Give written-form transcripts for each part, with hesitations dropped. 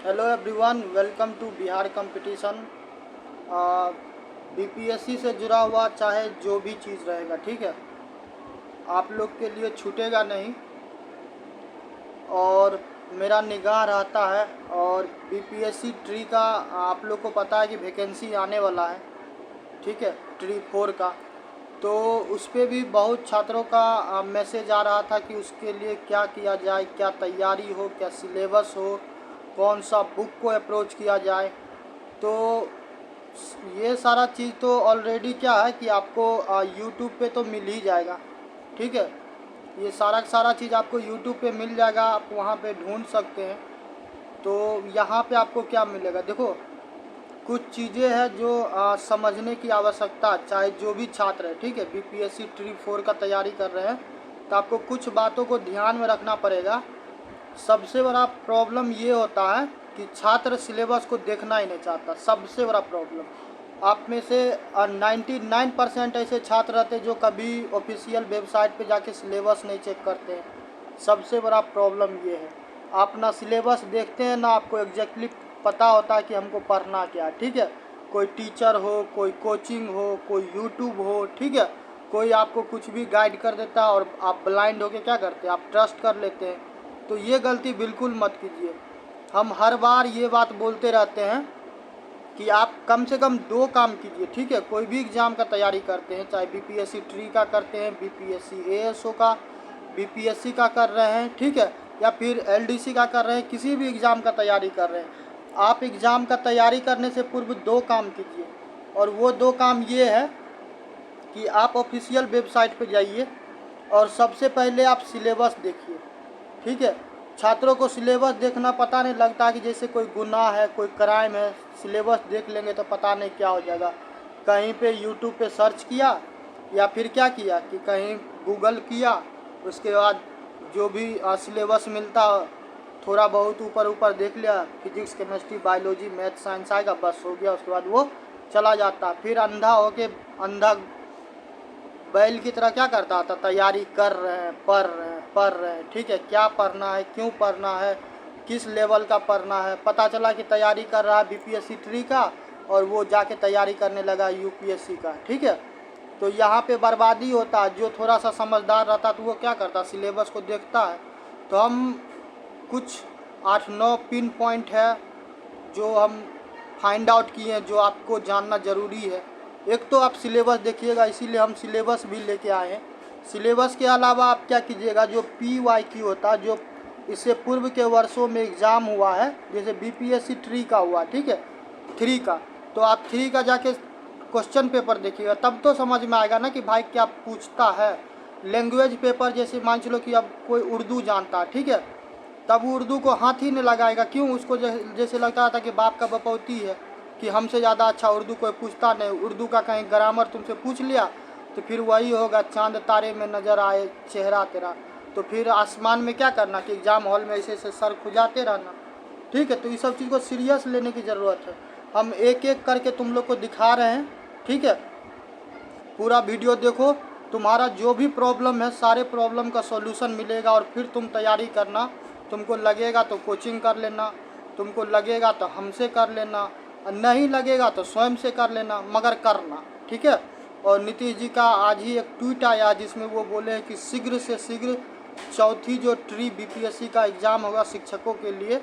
Hello everyone, welcome to Bihar competition. BPSC से जुड़ा हुआ चाहे जो भी चीज़ रहेगा, ठीक है, आप लोग के लिए छूटेगा नहीं। और मेरा निगाह रहता है। और बीपीएससी ट्री का आप लोग को पता है कि वैकेंसी आने वाला है, ठीक है, ट्री 4 का। तो उस पर भी बहुत छात्रों का मैसेज आ रहा था कि उसके लिए क्या किया जाए, क्या तैयारी हो, क्या सिलेबस हो, कौन सा बुक को अप्रोच किया जाए। तो ये सारा चीज़ तो ऑलरेडी क्या है कि आपको यूट्यूब पे तो मिल ही जाएगा, ठीक है। ये सारा सारा चीज़ आपको यूट्यूब पे मिल जाएगा, आप वहाँ पे ढूंढ सकते हैं। तो यहाँ पे आपको क्या मिलेगा, देखो कुछ चीज़ें हैं जो समझने की आवश्यकता, चाहे जो भी छात्र है, ठीक है, बीपीएससी ट्री 4 का तैयारी कर रहे हैं, तो आपको कुछ बातों को ध्यान में रखना पड़ेगा। सबसे बड़ा प्रॉब्लम ये होता है कि छात्र सिलेबस को देखना ही नहीं चाहता। सबसे बड़ा प्रॉब्लम आप में से 99% ऐसे छात्र रहते हैं जो कभी ऑफिशियल वेबसाइट पे जाके सिलेबस नहीं चेक करते हैं। सबसे बड़ा प्रॉब्लम ये है, आप ना सिलेबस देखते हैं ना आपको एग्जैक्टली पता होता है कि हमको पढ़ना क्या है, ठीक है। कोई टीचर हो, कोई कोचिंग हो, कोई यूट्यूब हो, ठीक है, कोई आपको कुछ भी गाइड कर देता है और आप ब्लाइंड होके क्या करते हैं, आप ट्रस्ट कर लेते हैं। तो ये गलती बिल्कुल मत कीजिए। हम हर बार ये बात बोलते रहते हैं कि आप कम से कम 2 काम कीजिए, ठीक है। कोई भी एग्ज़ाम का तैयारी करते हैं, चाहे बीपीएससी ट्री का करते हैं, बीपीएससी एएसओ का, बीपीएससी का कर रहे हैं, ठीक है, या फिर एलडीसी का कर रहे हैं, किसी भी एग्ज़ाम का तैयारी कर रहे हैं, आप एग्ज़ाम का तैयारी करने से पूर्व 2 काम कीजिए। और वो 2 काम ये है कि आप ऑफिशियल वेबसाइट पर जाइए और सबसे पहले आप सिलेबस देखिए, ठीक है। छात्रों को सिलेबस देखना पता नहीं लगता कि जैसे कोई गुनाह है, कोई क्राइम है। सिलेबस देख लेंगे तो पता नहीं क्या हो जाएगा। कहीं पे यूट्यूब पे सर्च किया या फिर क्या किया कि कहीं गूगल किया, उसके बाद जो भी सिलेबस मिलता थोड़ा बहुत ऊपर ऊपर देख लिया, physics chemistry biology math science आएगा, बस हो गया। उसके बाद वो चला जाता, फिर अंधा होके अंधा बैल की तरह क्या करता था, तैयारी कर रहे हैं, पढ़ रहे हैं, ठीक है। क्या पढ़ना है, क्यों पढ़ना है, किस लेवल का पढ़ना है, पता चला कि तैयारी कर रहा है बीपीएससी ट्री का और वो जाके तैयारी करने लगा यूपीएससी का, ठीक है। तो यहाँ पे बर्बादी होता है। जो थोड़ा सा समझदार रहता तो वो क्या करता, सिलेबस को देखता है। तो हम कुछ 8-9 पिन पॉइंट है जो हम फाइंड आउट किए हैं, जो आपको जानना ज़रूरी है। एक तो आप सिलेबस देखिएगा, इसीलिए हम सिलेबस भी लेके आए हैं। सिलेबस के अलावा आप क्या कीजिएगा, जो PYQ होता है, जो इससे पूर्व के वर्षों में एग्ज़ाम हुआ है, जैसे बीपीएससी ट्री का हुआ, ठीक है, 3 का, तो आप 3 का जाके क्वेश्चन पेपर देखिएगा, तब तो समझ में आएगा ना कि भाई क्या पूछता है। लैंग्वेज पेपर जैसे मान चलो कि अब कोई उर्दू जानता है, ठीक है, तब वो उर्दू को हाथ ही नहीं लगाएगा। क्यों, उसको जैसे लगता था कि बाप का बपौती है, कि हमसे ज़्यादा अच्छा उर्दू कोई पूछता नहीं। उर्दू का कहीं ग्रामर तुमसे पूछ लिया तो फिर वही होगा, चांद तारे में नज़र आए चेहरा तेरा। तो फिर आसमान में क्या करना कि एग्ज़ाम हॉल में ऐसे ऐसे सर खुजाते रहना, ठीक है। तो इस सब चीज़ को सीरियस लेने की ज़रूरत है। हम एक एक करके तुम लोग को दिखा रहे हैं, ठीक है। पूरा वीडियो देखो, तुम्हारा जो भी प्रॉब्लम है सारे प्रॉब्लम का सॉल्यूशन मिलेगा और फिर तुम तैयारी करना। तुमको लगेगा तो कोचिंग कर लेना, तुमको लगेगा तो हमसे कर लेना, और नहीं लगेगा तो स्वयं से कर लेना, मगर करना, ठीक है। और नीतीश जी का आज ही एक ट्वीट आया जिसमें वो बोले हैं कि शीघ्र से शीघ्र चौथी जो ट्री बीपीएससी का एग्ज़ाम होगा शिक्षकों के लिए,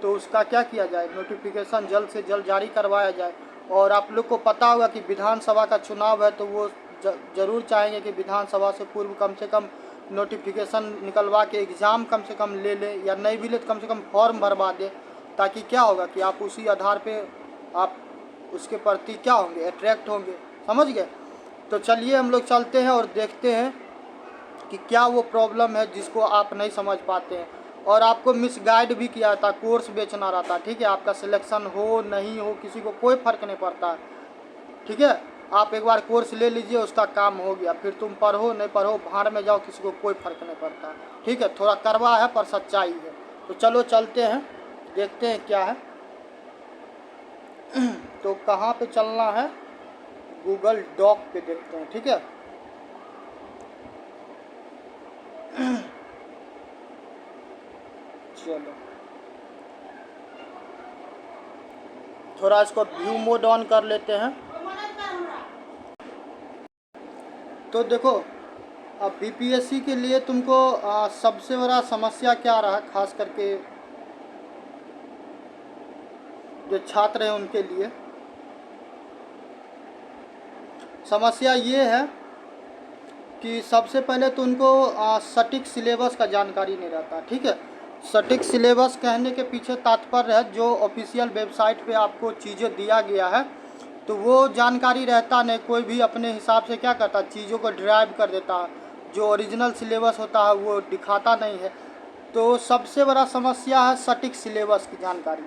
तो उसका क्या किया जाए, नोटिफिकेशन जल्द से जल्द जारी करवाया जाए। और आप लोग को पता होगा कि विधानसभा का चुनाव है, तो वो ज़रूर चाहेंगे कि विधानसभा से पूर्व कम से कम नोटिफिकेशन निकलवा के एग्ज़ाम कम से कम ले ले, या नहीं भी ले तो कम से कम फॉर्म भरवा दे, ताकि क्या होगा कि आप उसी आधार पे आप उसके प्रति क्या होंगे, अट्रैक्ट होंगे, समझ गए। तो चलिए हम लोग चलते हैं और देखते हैं कि क्या वो प्रॉब्लम है जिसको आप नहीं समझ पाते हैं। और आपको मिसगाइड भी किया था, कोर्स बेचना रहता, ठीक है। आपका सिलेक्शन हो नहीं हो किसी को कोई फ़र्क नहीं पड़ता, ठीक है। आप एक बार कोर्स ले लीजिए, उसका काम हो गया, फिर तुम पढ़ो नहीं पढ़ो भाड़ में जाओ, किसी को कोई फ़र्क नहीं पड़ता, ठीक है। थोड़ा कड़वा है पर सच्चाई है। तो चलो चलते हैं, देखते हैं क्या है। तो कहाँ पे चलना है, गूगल डॉक पे देखते हैं, ठीक है। चलो थोड़ा इसको व्यू मोड ऑन कर लेते हैं। तो देखो, अब बीपीएससी के लिए तुमको सबसे बड़ा समस्या क्या रहा, खास करके जो छात्र हैं उनके लिए समस्या ये है कि सबसे पहले तो उनको सटीक सिलेबस का जानकारी नहीं रहता। ठीक है, सटीक सिलेबस कहने के पीछे तात्पर्य है जो ऑफिशियल वेबसाइट पे आपको चीज़ें दिया गया है तो वो जानकारी रहता नहीं। कोई भी अपने हिसाब से क्या करता, चीज़ों को ड्राइव कर देता है, जो ओरिजिनल सिलेबस होता है वो दिखाता नहीं है। तो सबसे बड़ा समस्या है सटीक सिलेबस की जानकारी।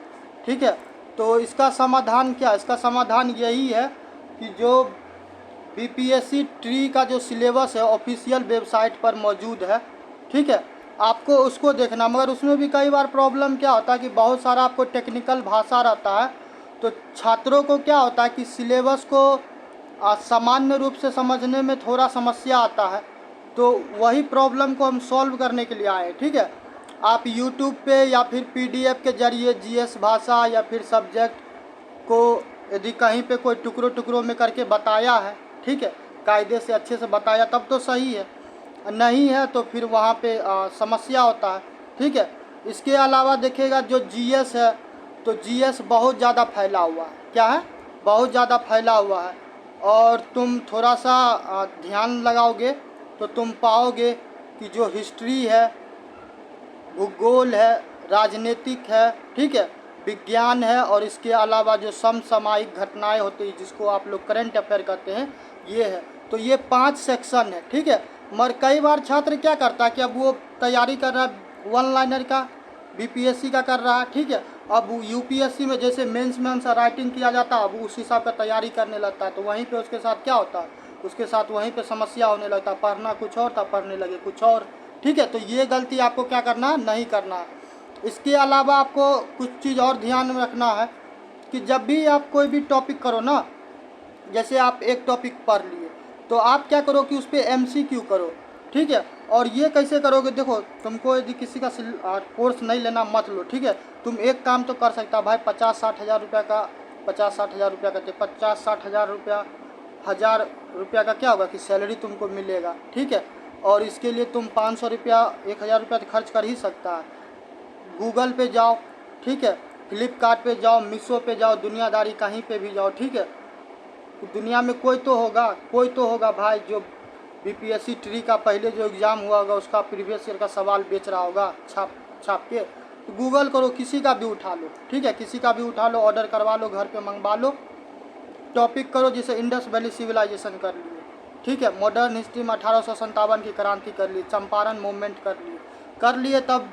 ठीक है, तो इसका समाधान क्या, इसका समाधान यही है कि जो बीपीएससी ट्री का जो सिलेबस है ऑफिशियल वेबसाइट पर मौजूद है। ठीक है, आपको उसको देखना, मगर उसमें भी कई बार प्रॉब्लम क्या होता है कि बहुत सारा आपको टेक्निकल भाषा रहता है तो छात्रों को क्या होता है कि सिलेबस को सामान्य रूप से समझने में थोड़ा समस्या आता है। तो वही प्रॉब्लम को हम सॉल्व करने के लिए आए। ठीक है, आप यूट्यूब पे या फिर पीडीएफ के जरिए जीएस भाषा या फिर सब्जेक्ट को यदि कहीं पे कोई टुकड़ों टुकड़ों में करके बताया है, ठीक है, कायदे से अच्छे से बताया तब तो सही है, नहीं है तो फिर वहाँ पे समस्या होता है। ठीक है, इसके अलावा देखिएगा जो जीएस है तो जीएस बहुत ज़्यादा फैला हुआ है। क्या है, बहुत ज़्यादा फैला हुआ है और तुम थोड़ा सा ध्यान लगाओगे तो तुम पाओगे कि जो हिस्ट्री है, भूगोल है, राजनीतिक है, ठीक है, विज्ञान है और इसके अलावा जो समसामयिक घटनाएं होती हैं जिसको आप लोग करंट अफेयर कहते हैं, ये है। तो ये 5 सेक्शन है। ठीक है, मगर कई बार छात्र क्या करता है कि अब वो तैयारी कर रहा है वन लाइनर का, बीपीएससी का कर रहा है। ठीक है, अब यूपीएससी में जैसे मेंस में आंसर राइटिंग किया जाता है, अब उस हिसाब का तैयारी करने लगता है तो वहीं पे उसके साथ क्या होता है, उसके साथ वहीं पे समस्या होने लगता है, पढ़ना कुछ और था, पढ़ने लगे कुछ और। ठीक है, तो ये गलती आपको क्या करना है, नहीं करना है। इसके अलावा आपको कुछ चीज़ और ध्यान में रखना है कि जब भी आप कोई भी टॉपिक करो ना, जैसे आप एक टॉपिक पढ़ लिए तो आप क्या करो कि उस पर एमसीक्यू करो। ठीक है, और ये कैसे करोगे, देखो तुमको यदि किसी का कोर्स नहीं लेना मत लो। ठीक है, तुम एक काम तो कर सकता भाई, 50-60 हज़ार रुपये का, 50-60 हज़ार रुपया कहते, 50-60 हज़ार रुपया, 1000 रुपया का क्या होगा कि सैलरी तुमको मिलेगा। ठीक है, और इसके लिए तुम 500 रुपया, 1000 रुपया तो खर्च कर ही सकता है। गूगल पे जाओ, ठीक है, फ्लिपकार्ट पे जाओ, मीशो पे जाओ, दुनियादारी कहीं पे भी जाओ। ठीक है, दुनिया में कोई तो होगा भाई जो बीपीएससी ट्री का पहले जो एग्ज़ाम हुआ होगा उसका प्रीवियस ईयर का सवाल बेच रहा होगा छाप के। तो गूगल करो, किसी का भी उठा लो। ठीक है, किसी का भी उठा लो, ऑर्डर करवा लो, घर पे मंगवा लो, टॉपिक करो। जैसे इंडस वैली सिविलाइजेशन कर लिए, ठीक है, मॉडर्न हिस्ट्री में 1857 की क्रांति कर ली, चंपारण मूवमेंट कर लिए तब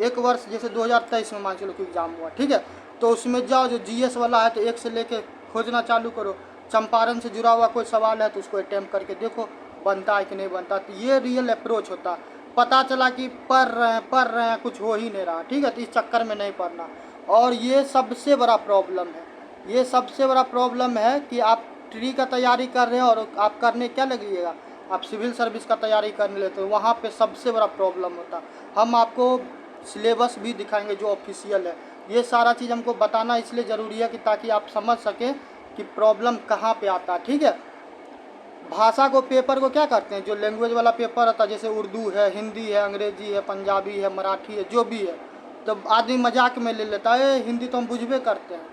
एक वर्ष जैसे 2023 में मान चलो कि एग्ज़ाम हुआ। ठीक है, तो उसमें जाओ, जो जीएस वाला है तो 1 से लेके खोजना चालू करो, चंपारण से जुड़ा हुआ कोई सवाल है तो उसको अटैम्प्ट करके देखो बनता है कि नहीं बनता। तो ये रियल अप्रोच होता है। पता चला कि पढ़ रहे हैं कुछ हो ही नहीं रहा। ठीक है, तो इस चक्कर में नहीं पढ़ना। और ये सबसे बड़ा प्रॉब्लम है, ये सबसे बड़ा प्रॉब्लम है कि आप ट्री का तैयारी कर रहे हैं और आप करने क्या लगिएगा, आप सिविल सर्विस का तैयारी करने लेते हो, वहाँ पे सबसे बड़ा प्रॉब्लम होता है। हम आपको सिलेबस भी दिखाएंगे जो ऑफिशियल है। ये सारा चीज़ हमको बताना इसलिए ज़रूरी है कि ताकि आप समझ सकें कि प्रॉब्लम कहाँ पे आता है। ठीक है, भाषा को, पेपर को क्या करते हैं, जो लैंग्वेज वाला पेपर होता है, जैसे उर्दू है, हिंदी है, अंग्रेजी है, पंजाबी है, मराठी है, जो भी है, तो आदमी मजाक में ले लेता है, हिंदी तो हम बुझबे करते हैं,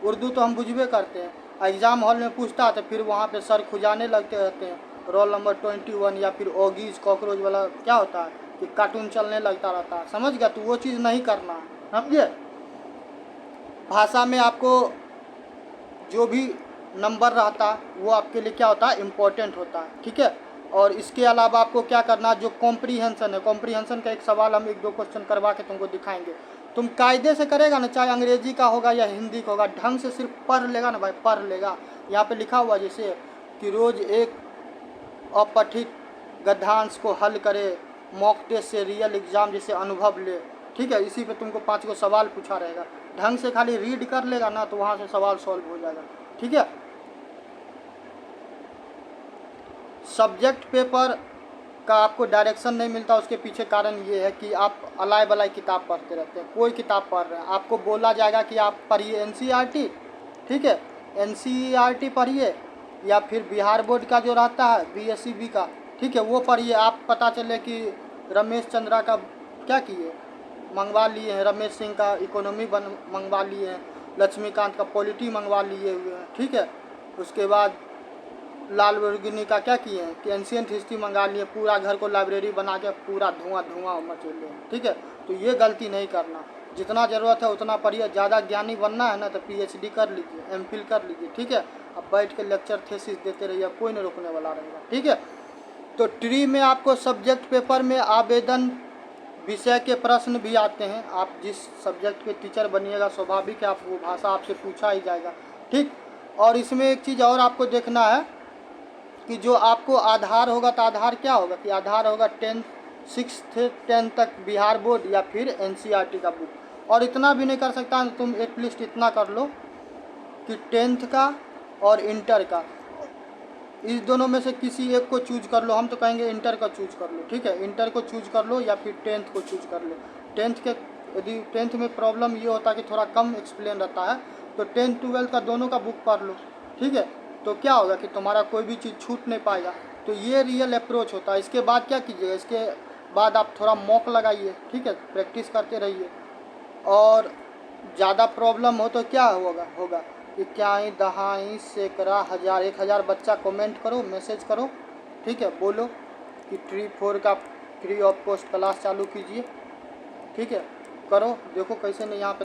उर्दू तो हम बुझबे करते हैं। एग्ज़ाम हॉल में पूछता है तो फिर वहाँ पे सर खुजाने लगते रहते हैं, रोल नंबर 21 या फिर ओगीज कॉकरोच वाला क्या होता है कि कार्टून चलने लगता रहता है। समझ गया, तो वो चीज़ नहीं करना है, समझे। भाषा में आपको जो भी नंबर रहता है वो आपके लिए क्या होता है, इम्पोर्टेंट होता है। ठीक है, और इसके अलावा आपको क्या करना है, जो कॉम्प्रीहेंशन है, कॉम्प्रीहेंशन का एक सवाल हम 1-2 क्वेश्चन करवा के तुमको दिखाएंगे। तुम कायदे से करेगा ना, चाहे अंग्रेजी का होगा या हिंदी का होगा, ढंग से सिर्फ पढ़ लेगा ना भाई, पढ़ लेगा। यहाँ पे लिखा हुआ जैसे कि रोज़ एक अपठित गद्यांश को हल करे, मॉक टेस्ट से रियल एग्ज़ाम जैसे अनुभव ले। ठीक है, इसी पे तुमको 5 सवाल पूछा रहेगा, ढंग से खाली रीड कर लेगा ना तो वहाँ से सवाल सॉल्व हो जाएगा। ठीक है, सब्जेक्ट पेपर का आपको डायरेक्शन नहीं मिलता, उसके पीछे कारण ये है कि आप अलाय बलाय किताब पढ़ते रहते हैं। कोई किताब पढ़ रहे हैं, आपको बोला जाएगा कि आप पढ़िए एनसीईआरटी, ठीक है, एनसीईआरटी पढ़िए, या फिर बिहार बोर्ड का जो रहता है बीएसईबी का, ठीक है, वो पढ़िए। आप पता चले कि रमेश चंद्रा का क्या किए, मंगवा लिए हैं, रमेश सिंह का इकोनॉमी मंगवा लिए हैं, लक्ष्मीकांत का पॉलिटी मंगवा लिए हुए हैं, ठीक है। उसके बाद लाल बरगिनी का क्या किए हैं कि एंशियंट हिस्ट्री मंगा लिए, पूरा घर को लाइब्रेरी बना के पूरा धुआं मचोले हैं, ठीक है। तो ये गलती नहीं करना, जितना ज़रूरत है उतना पढ़िए। ज़्यादा ज्ञानी बनना है ना तो पीएचडी कर लीजिए, एमफिल कर लीजिए, ठीक है। अब बैठ के लेक्चर थेसिस देते रहिए, कोई नहीं रोकने वाला रहेगा, ठीक है। तो ट्री में आपको सब्जेक्ट पेपर में आवेदन विषय के प्रश्न भी आते हैं। आप जिस सब्जेक्ट के टीचर बनिएगा स्वाभाविक है आप वो भाषा आपसे पूछा ही जाएगा, ठीक। और इसमें एक चीज़ और आपको देखना है कि जो आपको आधार होगा, तो आधार क्या होगा कि आधार होगा 10 6 से 10 तक बिहार बोर्ड या फिर एनसीईआरटी का बुक। और इतना भी नहीं कर सकता तुम, एटलीस्ट इतना कर लो कि 10th का और इंटर का, इस दोनों में से किसी एक को चूज कर लो। हम तो कहेंगे इंटर का चूज कर लो, ठीक है, इंटर को चूज कर लो या फिर 10th को चूज कर लो। 10th के यदि 10th में प्रॉब्लम ये होता है कि थोड़ा कम एक्सप्लेन रहता है, तो 10th 12th का दोनों का बुक पढ़ लो, ठीक है। तो क्या होगा कि तुम्हारा कोई भी चीज़ छूट नहीं पाएगा। तो ये रियल अप्रोच होता है। इसके बाद क्या कीजिएगा, इसके बाद आप थोड़ा मॉक लगाइए, ठीक है, प्रैक्टिस करते रहिए। और ज़्यादा प्रॉब्लम हो तो क्या होगा कि इक्याई दहाई सैकड़ा हज़ार 1000 बच्चा कमेंट करो, मैसेज करो, ठीक है, बोलो कि ट्री 4 का फ्री ऑफ कॉस्ट क्लास चालू कीजिए, ठीक है। करो, देखो कैसे नहीं यहाँ पे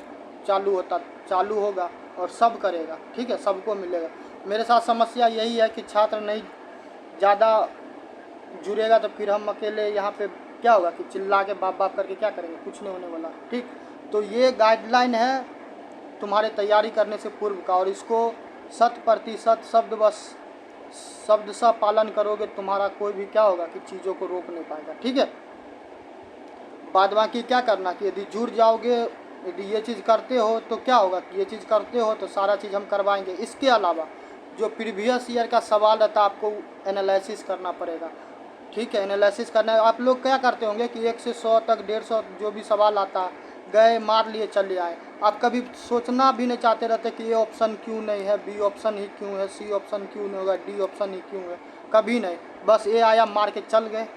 चालू होगा और सब करेगा, ठीक है, सबको मिलेगा। मेरे साथ समस्या यही है कि छात्र नहीं ज़्यादा जुड़ेगा, तो फिर हम अकेले यहाँ पे क्या होगा कि चिल्ला के बाप बाप करके क्या करेंगे, कुछ नहीं होने वाला, ठीक। तो ये गाइडलाइन है तुम्हारे तैयारी करने से पूर्व का, और इसको 100% शब्द सा पालन करोगे, तुम्हारा कोई भी क्या होगा कि चीज़ों को रोक नहीं पाएगा, ठीक है। बाद बाकी क्या करना कि यदि जुड़ जाओगे, यदि ये चीज़ करते हो तो क्या होगा कि ये चीज़ करते हो तो सारा चीज़ हम करवाएंगे। इसके अलावा जो प्रीवियस ईयर का सवाल रहता है आपको एनालिसिस करना पड़ेगा, ठीक है। एनालिसिस करना है। आप लोग क्या करते होंगे कि 1 से 100 तक 150 जो भी सवाल आता है गए मार लिए चले आए। आप कभी सोचना भी नहीं चाहते रहते कि ये ऑप्शन क्यों नहीं है, बी ऑप्शन ही क्यों है, सी ऑप्शन क्यों नहीं होगा, डी ऑप्शन ही क्यों है, कभी नहीं। बस ए आया मार के चल गए।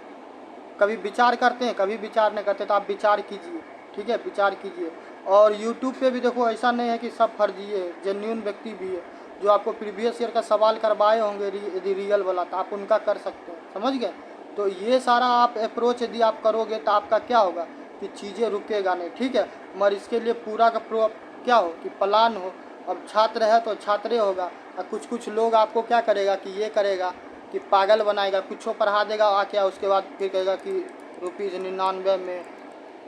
कभी विचार करते हैं, कभी विचार नहीं करते। तो आप विचार कीजिए, ठीक है, विचार कीजिए। और यूट्यूब पे भी देखो, ऐसा नहीं है कि सब फर्जी है, जेन्युइन व्यक्ति भी है जो आपको प्रीवियस ईयर का सवाल करवाए होंगे यदि रियल वाला, तो आप उनका कर सकते हैं, समझ गए। तो ये सारा आप अप्रोच यदि आप करोगे तो आपका क्या होगा कि चीज़ें रुकेगा नहीं, ठीक है। मगर इसके लिए पूरा का पूरा क्या हो कि प्लान हो। अब छात्र है तो छात्रे होगा, और कुछ लोग आपको क्या करेगा कि ये करेगा कि पागल बनाएगा, कुछ पढ़ा देगा आके, उसके बाद फिर कहेगा कि ₹99 में,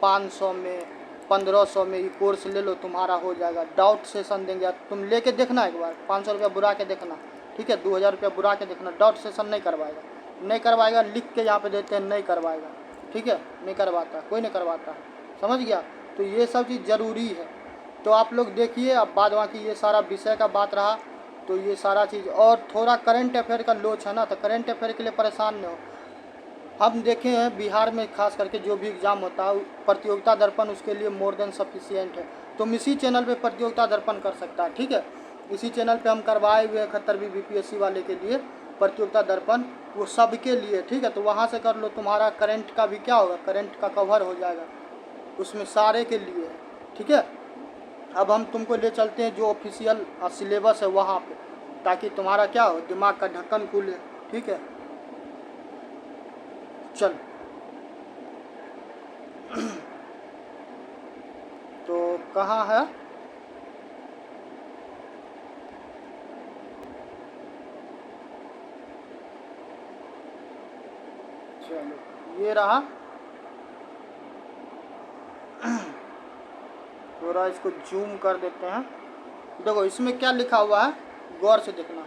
500 में, 1500 में ये कोर्स ले लो तुम्हारा हो जाएगा। डाउट सेशन देंगे, तुम लेके देखना एक बार, 500 रुपया बुरा के देखना, ठीक है, 2000 रुपया बुरा के देखना। डाउट सेशन नहीं करवाएगा, लिख के यहाँ पे देते हैं नहीं करवाएगा, ठीक है, नहीं करवाता, कोई नहीं करवाता, समझ गया। तो ये सब चीज़ ज़रूरी है। तो आप लोग देखिए। अब बाद बाकी ये सारा विषय का बात रहा, तो ये सारा चीज़। और थोड़ा करंट अफेयर का लोच है ना, तो करंट अफेयर के लिए परेशान नहीं हो। हम देखे हैं बिहार में खास करके जो भी एग्ज़ाम होता है, प्रतियोगिता दर्पण उसके लिए मोर देन सफिशिएंट है। तुम इसी चैनल पे प्रतियोगिता दर्पण कर सकता है, ठीक है। इसी चैनल पे हम करवाए हुए 71वीं बीपीएससी वाले के लिए प्रतियोगिता दर्पण, वो सबके लिए, ठीक है। तो वहाँ से कर लो, तुम्हारा करंट का भी क्या होगा, करंट का कवर हो जाएगा, उसमें सारे के लिए है, ठीक है। अब हम तुमको ले चलते हैं जो ऑफिशियल सिलेबस है वहाँ पे, ताकि तुम्हारा क्या हो, दिमाग का ढक्कन खुले, ठीक है। चल तो कहाँ है, चलो ये रहा। थोड़ा इसको जूम कर देते हैं। देखो इसमें क्या लिखा हुआ है, गौर से देखना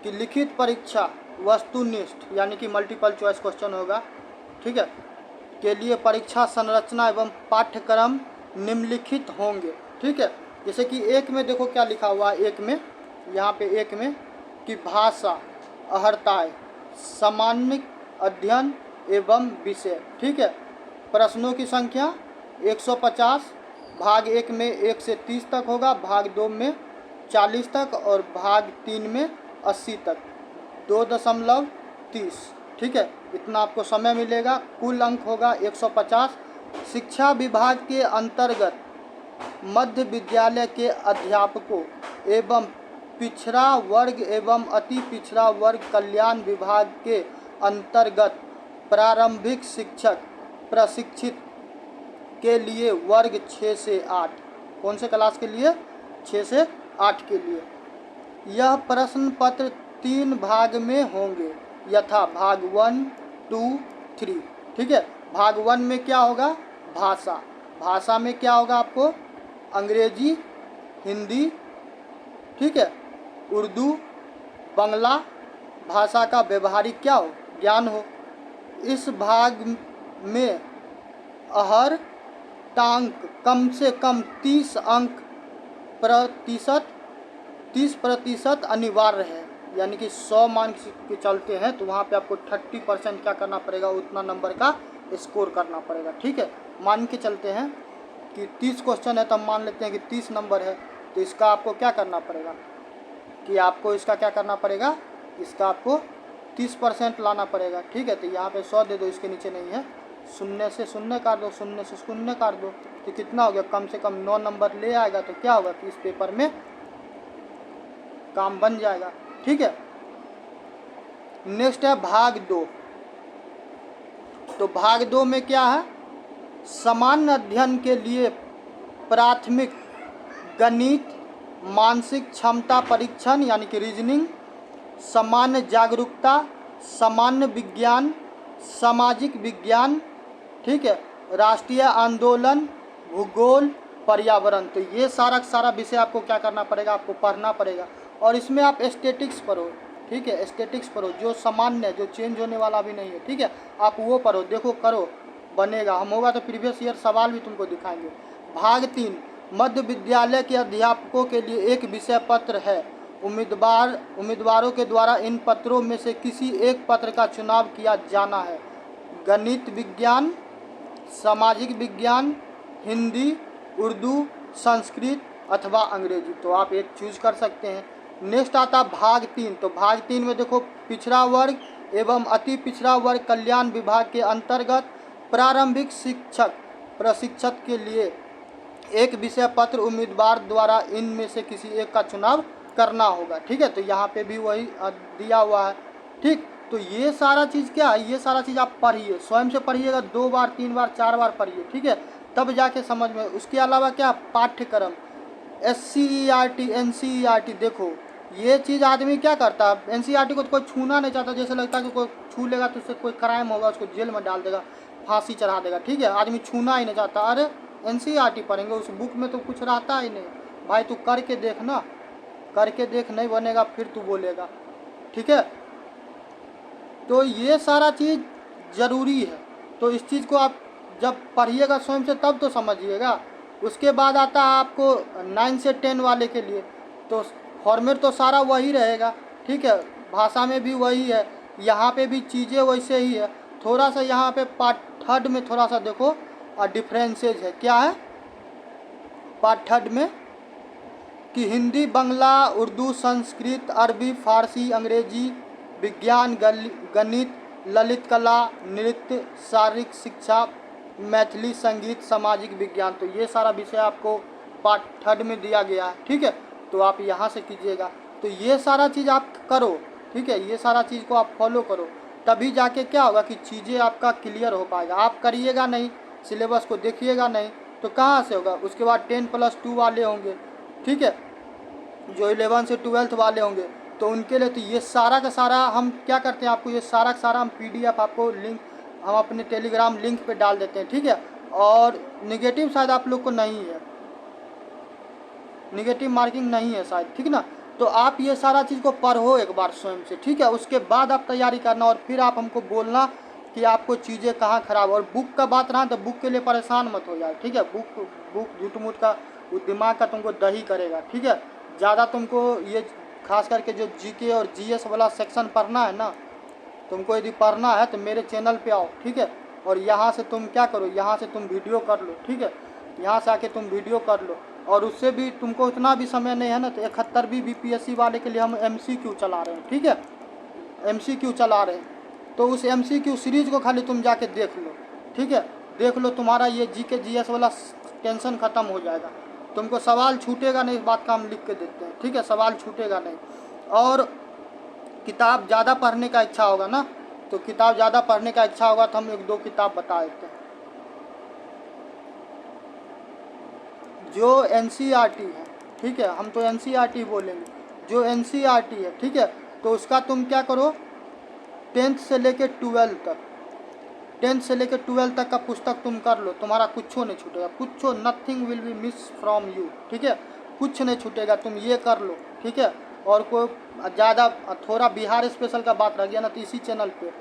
कि लिखित परीक्षा वस्तुनिष्ठ यानी कि मल्टीपल चॉइस क्वेश्चन होगा, ठीक है, के लिए परीक्षा संरचना एवं पाठ्यक्रम निम्नलिखित होंगे, ठीक है। जैसे कि एक में देखो क्या लिखा हुआ है, एक में यहाँ पे एक में कि भाषा, अहर्ताएँ, सामान्य अध्ययन, एवं विषय। ठीक है, प्रश्नों की संख्या 150, भाग 1 में 1 से 30 तक होगा, भाग 2 में 40 तक और भाग 3 में 80 तक, 2.30। ठीक है, इतना आपको समय मिलेगा। कुल अंक होगा 150। शिक्षा विभाग के अंतर्गत मध्य विद्यालय के अध्यापकों एवं पिछड़ा वर्ग एवं अति पिछड़ा वर्ग कल्याण विभाग के अंतर्गत प्रारंभिक शिक्षक प्रशिक्षित के लिए वर्ग 6 से 8। कौन से क्लास के लिए? 6 से 8 के लिए। यह प्रश्न पत्र 3 भाग में होंगे, यथा भाग 1, 2, 3। ठीक है, भाग 1 में क्या होगा? भाषा। भाषा में क्या होगा आपको? अंग्रेजी, हिंदी, ठीक है, उर्दू, बंगला भाषा का व्यवहारिक क्या हो? ज्ञान हो। इस भाग में अहर टांक कम से कम 30 प्रतिशत अनिवार्य है, यानी कि 100 मार्क्स के चलते हैं तो वहाँ पे आपको 30% क्या करना पड़ेगा? उतना नंबर का स्कोर करना पड़ेगा। ठीक है, मान के चलते हैं कि 30 क्वेश्चन है तो हम मान लेते हैं कि 30 नंबर है, तो इसका आपको क्या करना पड़ेगा कि आपको इसका क्या करना पड़ेगा? इसका आपको 30% लाना पड़ेगा। ठीक है, तो यहाँ पे 100 दे दो, इसके नीचे नहीं है, 0 से 0 काट दो, 0 से 0 काट दो, तो कितना हो गया? कम से कम 9 नंबर ले आएगा, तो क्या होगा कि इस पेपर में काम बन जाएगा। ठीक है, नेक्स्ट है भाग 2। तो भाग 2 में क्या है? सामान्य अध्ययन के लिए प्राथमिक गणित, मानसिक क्षमता परीक्षण यानी कि रीजनिंग, सामान्य जागरूकता, सामान्य विज्ञान, सामाजिक विज्ञान, ठीक है, राष्ट्रीय आंदोलन, भूगोल, पर्यावरण। तो ये सारा विषय आपको क्या करना पड़ेगा? आपको पढ़ना पड़ेगा। और इसमें आप स्टैटिक्स पढ़ो। ठीक है, स्टैटिक्स पढ़ो, जो सामान्य है, जो चेंज होने वाला भी नहीं है। ठीक है, आप वो पढ़ो, देखो करो, बनेगा। हम होगा तो प्रीवियस ईयर सवाल भी तुमको दिखाएंगे। भाग 3 मध्य विद्यालय के अध्यापकों के लिए एक विषय पत्र है। उम्मीदवारों के द्वारा इन पत्रों में से किसी एक पत्र का चुनाव किया जाना है। गणित विज्ञान, सामाजिक विज्ञान, हिंदी, उर्दू, संस्कृत अथवा अंग्रेजी। तो आप एक चूज कर सकते हैं। नेक्स्ट आता भाग 3। तो भाग 3 में देखो, पिछड़ा वर्ग एवं अति पिछड़ा वर्ग कल्याण विभाग के अंतर्गत प्रारंभिक शिक्षक प्रशिक्षक के लिए एक विषय पत्र उम्मीदवार द्वारा इनमें से किसी एक का चुनाव करना होगा। ठीक है, तो यहाँ पे भी वही दिया हुआ है। ठीक, तो ये सारा चीज़ क्या है? ये सारा चीज़ आप पढ़िए, स्वयं से पढ़िएगा, 2 बार 3 बार 4 बार पढ़िए। ठीक है, तब जाके समझ में। उसके अलावा क्या पाठ्यक्रम, SCERT, NCERT, देखो ये चीज़ आदमी क्या करता है? NCERT को तो कोई छूना नहीं चाहता, जैसे लगता है कि कोई छू लेगा तो उससे कोई क्राइम होगा, उसको जेल में डाल देगा, फांसी चढ़ा देगा। ठीक है, आदमी छूना ही नहीं चाहता। अरे NCERT पढ़ेंगे, उस बुक में तो कुछ रहता ही नहीं। भाई तू करके देख ना, करके देख, नहीं बनेगा फिर तू बोलेगा। ठीक है, तो ये सारा चीज़ ज़रूरी है। तो इस चीज़ को आप जब पढ़िएगा स्वयं से तब तो समझिएगा। उसके बाद आता है आपको 9 से 10 वाले के लिए, तो फॉर्मेट तो सारा वही रहेगा। ठीक है, भाषा में भी वही है, यहाँ पे भी चीज़ें वैसे ही है। थोड़ा सा यहाँ पे पार्ट 3 में थोड़ा सा देखो डिफरेंसेज है। क्या है पार्ट 3 में? कि हिंदी, बंगला, उर्दू, संस्कृत, अरबी, फारसी, अंग्रेजी, विज्ञान, गणित, ललित कला, नृत्य, शारीरिक शिक्षा, मैथिली, संगीत, सामाजिक विज्ञान। तो ये सारा विषय आपको पार्ट 3 में दिया गया है। ठीक है, तो आप यहाँ से कीजिएगा। तो ये सारा चीज़ आप करो। ठीक है, ये सारा चीज़ को आप फॉलो करो, तभी जाके क्या होगा कि चीज़ें आपका क्लियर हो पाएगा। आप करिएगा नहीं, सिलेबस को देखिएगा नहीं, तो कहाँ से होगा? उसके बाद 10+2 वाले होंगे। ठीक है, जो 11 से 12th वाले होंगे, तो उनके लिए तो ये सारा का सारा हम क्या करते हैं, आपको ये सारा का सारा हम PDF आपको लिंक हम अपने टेलीग्राम लिंक पे डाल देते हैं। ठीक है, और निगेटिव शायद आप लोग को नहीं है, निगेटिव मार्किंग नहीं है शायद। ठीक ना, तो आप ये सारा चीज़ को पढ़ो एक बार स्वयं से। ठीक है, उसके बाद आप तैयारी करना और फिर आप हमको बोलना कि आपको चीज़ें कहाँ ख़राब। और बुक का बात रहा तो बुक के लिए परेशान मत हो जाए। ठीक है, बुक झूठ मूठ का दिमाग का तुमको दही करेगा। ठीक है, ज़्यादा तुमको ये खास करके जो GK और GS वाला सेक्शन पढ़ना है ना, तुमको यदि पढ़ना है तो मेरे चैनल पे आओ, ठीक है। और यहाँ से तुम क्या करो, यहाँ से तुम वीडियो कर लो, ठीक है। यहाँ से आके तुम वीडियो कर लो, और उससे भी तुमको इतना भी समय नहीं है ना, तो 71वीं BPSC वाले के लिए हम MCQ चला रहे हैं, ठीक है। MCQ चला रहे हैं, तो उस MCQ सीरीज को खाली तुम जाके देख लो, ठीक है। देख लो, तुम्हारा ये GK GS वाला टेंशन ख़त्म हो जाएगा। तुमको सवाल छूटेगा नहीं, इस बात का हम लिख के देते हैं, ठीक है। सवाल छूटेगा नहीं। और किताब ज़्यादा पढ़ने का इच्छा होगा ना, तो किताब ज़्यादा पढ़ने का इच्छा होगा तो हम 1-2 किताब बता देते हैं। जो NCERT है, ठीक है, हम तो NCERT बोलेंगे, जो NCERT है, ठीक है, तो उसका तुम क्या करो, 10th से लेके 12th तक, 10th से लेके 12th तक का पुस्तक तुम कर लो, तुम्हारा कुछ नहीं छूटेगा, कुछ, nothing will be miss from you, ठीक है। कुछ नहीं छूटेगा, तुम ये कर लो, ठीक है। और कोई ज़्यादा थोड़ा बिहार स्पेशल का बात रह गया ना, तो इसी चैनल पे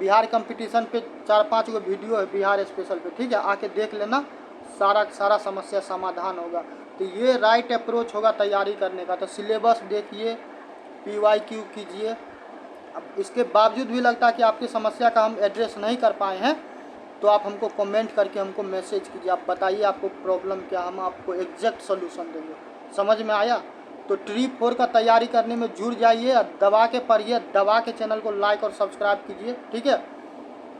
बिहार कंपटीशन पे 4-5 गो वीडियो है बिहार स्पेशल पे, ठीक है। आके देख लेना, सारा समस्या समाधान होगा। तो ये राइट अप्रोच होगा तैयारी करने का। तो सिलेबस देखिए, PYQ कीजिए। अब इसके बावजूद भी लगता है कि आपकी समस्या का हम एड्रेस नहीं कर पाए हैं, तो आप हमको कमेंट करके हमको मैसेज कीजिए, आप बताइए आपको प्रॉब्लम क्या, हम आपको एग्जैक्ट सोल्यूशन देंगे। समझ में आया? तो ट्री 4 का तैयारी करने में जुड़ जाइए, दबा के पढ़िए, दबा के चैनल को लाइक और सब्सक्राइब कीजिए, ठीक है।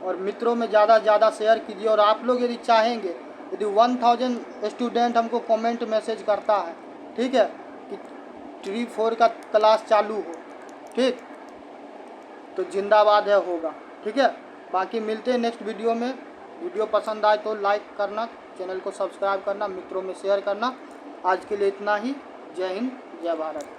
और मित्रों में ज़्यादा से ज़्यादा शेयर कीजिए। और आप लोग यदि चाहेंगे, यदि 1000 स्टूडेंट हमको कमेंट मैसेज करता है, ठीक है, कि ट्री 4 का क्लास चालू हो, ठीक, तो जिंदाबाद है, होगा, ठीक है। बाकी मिलते हैं नेक्स्ट वीडियो में। वीडियो पसंद आए तो लाइक करना, चैनल को सब्सक्राइब करना, मित्रों में शेयर करना। आज के लिए इतना ही। जय हिंद, जय भारत।